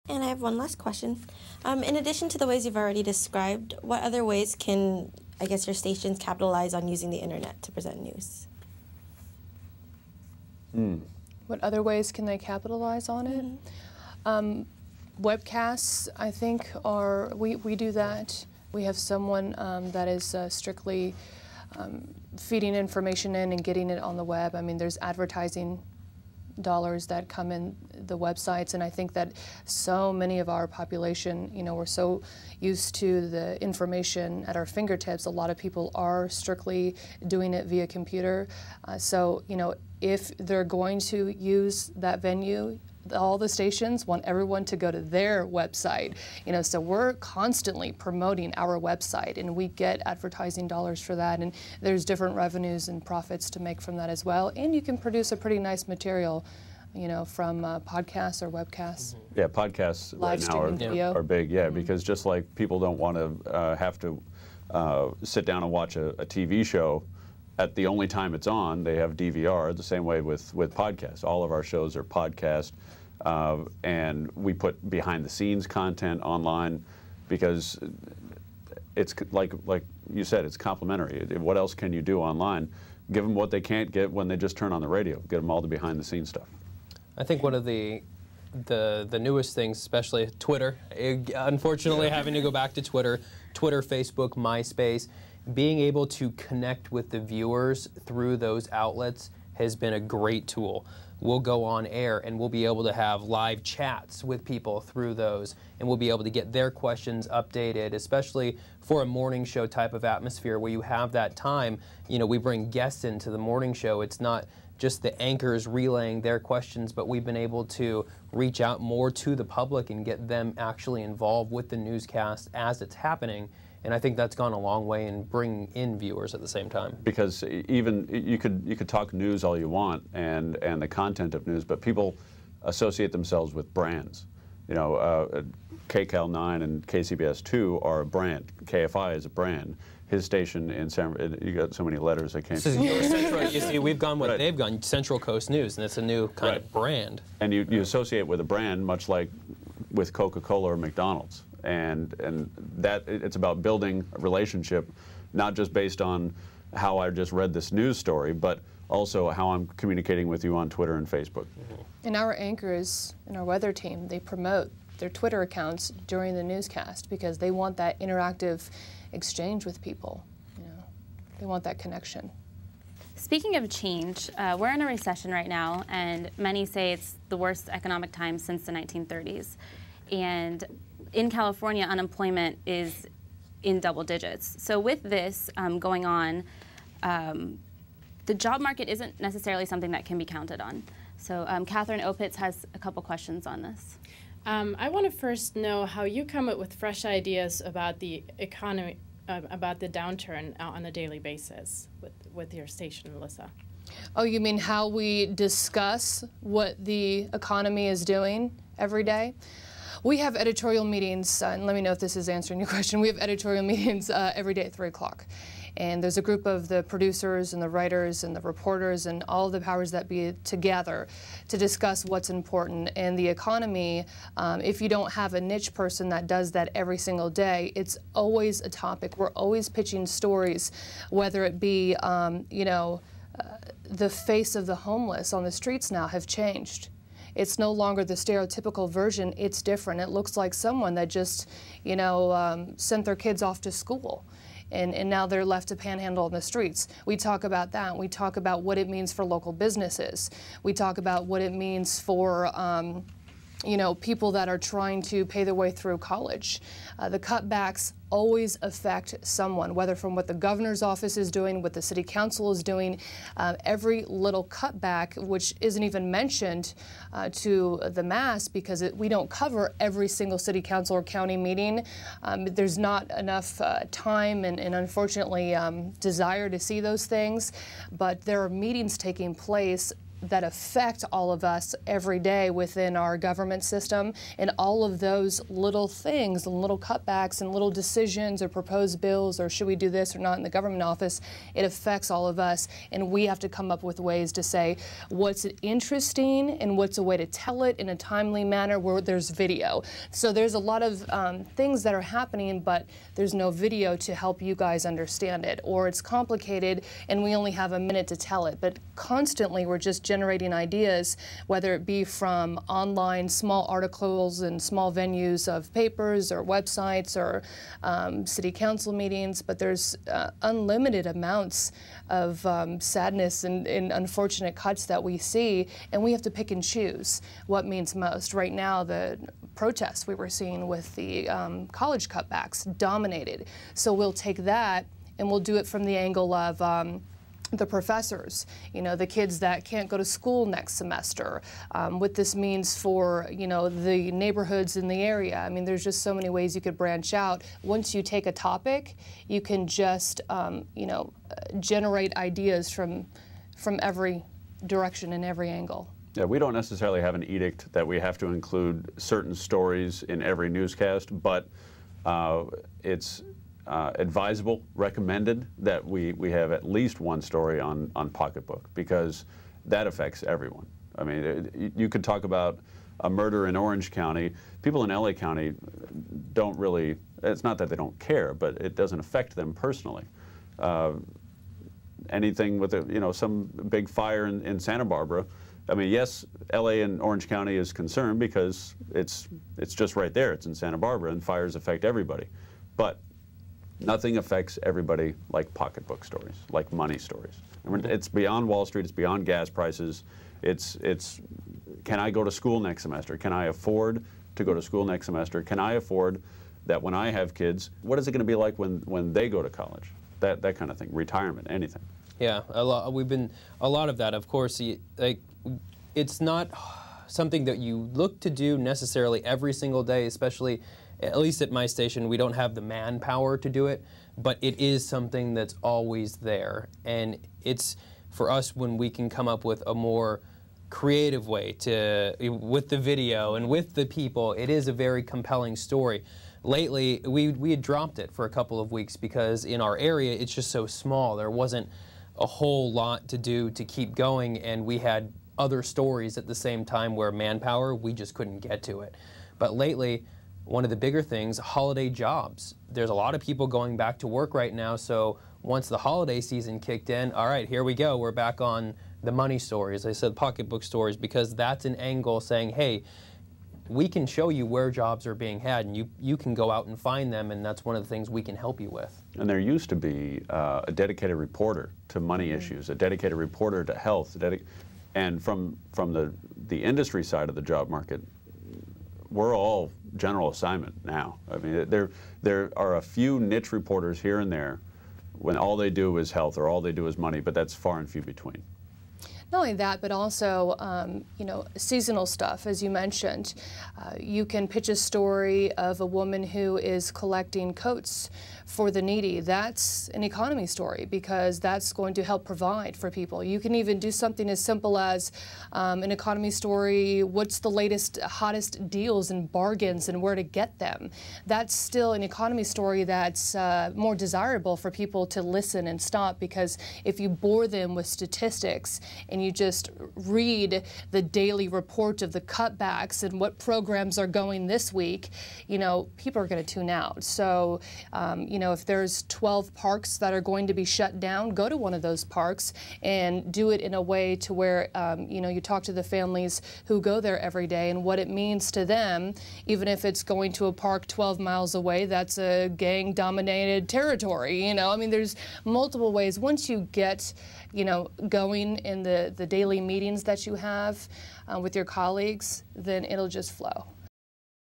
And I have one last question. In addition to the ways you've already described, what other ways can, I guess, your stations capitalize on using the internet to present news? What other ways can they capitalize on it? Webcasts, I think, we do that. We have someone that is strictly feeding information in and getting it on the web. I mean, there's advertising dollars that come in the websites, and I think that so many of our population, we're so used to the information at our fingertips. A lot of people are strictly doing it via computer. So, if they're going to use that venue, all the stations want everyone to go to their website. So we're constantly promoting our website, and we get advertising dollars for that, and there's different revenues and profits to make from that as well. And you can produce a pretty nice material, from podcasts or webcasts. Yeah, podcasts Live right now are big, because just like people don't want to have to sit down and watch a TV show at the only time it's on, they have DVR, the same way with podcasts. All of our shows are podcast, and we put behind-the-scenes content online because it's like you said, it's complementary. What else can you do online? Give them what they can't get when they just turn on the radio. Get them all the behind-the-scenes stuff. I think one of the newest things, especially Twitter, unfortunately having to go back to Twitter, Facebook, MySpace, being able to connect with the viewers through those outlets has been a great tool. We'll go on air and we'll be able to have live chats with people through those, and we'll be able to get their questions updated, especially for a morning show type of atmosphere where you have that time. We bring guests into the morning show. It's not just the anchors relaying their questions, but we've been able to reach out more to the public and get them actually involved with the newscast as it's happening. And I think that's gone a long way in bringing in viewers at the same time. Because even you could talk news all you want and the content of news, but people associate themselves with brands. KCAL 9 and KCBS 2 are a brand. KFI is a brand. His station in you got so many letters I can't. This is your Central. You see, we've gone what they've gone, Central Coast News, and it's a new kind of brand. And you associate with a brand, much like with Coca-Cola or McDonald's. And that it's about building a relationship, not just based on how I just read this news story, but also how I'm communicating with you on Twitter and Facebook. And our anchors and our weather team, they promote their Twitter accounts during the newscast because they want that interactive exchange with people. They want that connection. Speaking of change, we're in a recession right now, and many say it's the worst economic time since the 1930s. And in California, unemployment is in double digits. So with this going on, the job market isn't necessarily something that can be counted on. So Catherine Opitz has a couple questions on this. I want to first know how you come up with fresh ideas about the economy, about the downturn on a daily basis with your station, Melissa. Oh, you mean how we discuss what the economy is doing every day? We have editorial meetings, and let me know if this is answering your question. We have editorial meetings every day at 3 o'clock. And there's a group of the producers and the writers and the reporters and all the powers that be together to discuss what's important. And the economy, if you don't have a niche person that does that every single day, it's always a topic. We're always pitching stories, whether it be, the face of the homeless on the streets now have changed. It's no longer the stereotypical version, it's different. It looks like someone that just, sent their kids off to school. And now they're left to panhandle on the streets. We talk about that. We talk about what it means for local businesses. We talk about what it means for people that are trying to pay their way through college. The cutbacks always affect someone, whether from what the governor's office is doing, what the city council is doing. Every little cutback, which isn't even mentioned to the mass because we don't cover every single city council or county meeting. There's not enough time and unfortunately desire to see those things, but there are meetings taking place that affect all of us every day within our government system, and all of those little things and little cutbacks and little decisions or proposed bills or should we do this or not in the government office, it affects all of us, and we have to come up with ways to say what's interesting and what's a way to tell it in a timely manner where there's video. So there's a lot of things that are happening, but there's no video to help you guys understand it, or it's complicated and we only have a minute to tell it. But constantly we're just generating ideas, whether it be from online small articles and small venues of papers or websites or city council meetings, but there's unlimited amounts of sadness and unfortunate cuts that we see, and we have to pick and choose what means most. Right now, the protests we were seeing with the college cutbacks dominated. So we'll take that and we'll do it from the angle of the professors, you know, the kids that can't go to school next semester, what this means for, you know, the neighborhoods in the area. I mean, there's just so many ways you could branch out. Once you take a topic, you can just, you know, generate ideas from every direction and every angle. Yeah, we don't necessarily have an edict that we have to include certain stories in every newscast, but it's advisable, recommended that we have at least one story on Pocketbook, because that affects everyone. I mean, you could talk about a murder in Orange County. People in LA County don't really, it's not that they don't care, but it doesn't affect them personally. Anything with, you know, some big fire in Santa Barbara, I mean, yes, LA and Orange County is concerned because it's just right there. It's in Santa Barbara, and fires affect everybody. But nothing affects everybody like pocketbook stories, like money stories. It's beyond Wall Street. It's beyond gas prices. It's can I go to school next semester? Can I afford to go to school next semester? Can I afford that when I have kids? What is it going to be like when they go to college? That kind of thing. Retirement, anything. Yeah, a lot of that. Of course, like, it's not something that you look to do necessarily every single day, especially, at least at my station, we don't have the manpower to do it, but it is something that's always there. And it's, for us, when we can come up with a more creative way to, with the video and with the people, it is a very compelling story. Lately, we had dropped it for a couple of weeks because in our area, it's just so small. There wasn't a whole lot to do to keep going, and we had other stories at the same time where manpower, we just couldn't get to it. But lately, one of the bigger things, holiday jobs. There's a lot of people going back to work right now, so once the holiday season kicked in, all right, here we go. We're back on the money stories. I said pocketbook stories because that's an angle saying, hey, we can show you where jobs are being had, and you can go out and find them, and that's one of the things we can help you with. And there used to be a dedicated reporter to money issues, a dedicated reporter to health, and from the industry side of the job market, we're all general assignment now. I mean, there are a few niche reporters here and there when all they do is health or all they do is money, but that's far and few between. Not only that, but also, you know, seasonal stuff, as you mentioned. You can pitch a story of a woman who is collecting coats for the needy. That's an economy story because that's going to help provide for people. You can even do something as simple as an economy story, what's the latest, hottest deals and bargains and where to get them. That's still an economy story that's more desirable for people to listen and stop, because if you bore them with statistics and you just read the daily report of the cutbacks and what programs are going this week, you know, people are going to tune out. So, you know, if there's 12 parks that are going to be shut down, go to one of those parks and do it in a way to where, you know, you talk to the families who go there every day and what it means to them, even if it's going to a park 12 miles away, that's a gang-dominated territory, you know. I mean, there's multiple ways. Once you get, you know, going in the daily meetings that you have with your colleagues, then it'll just flow.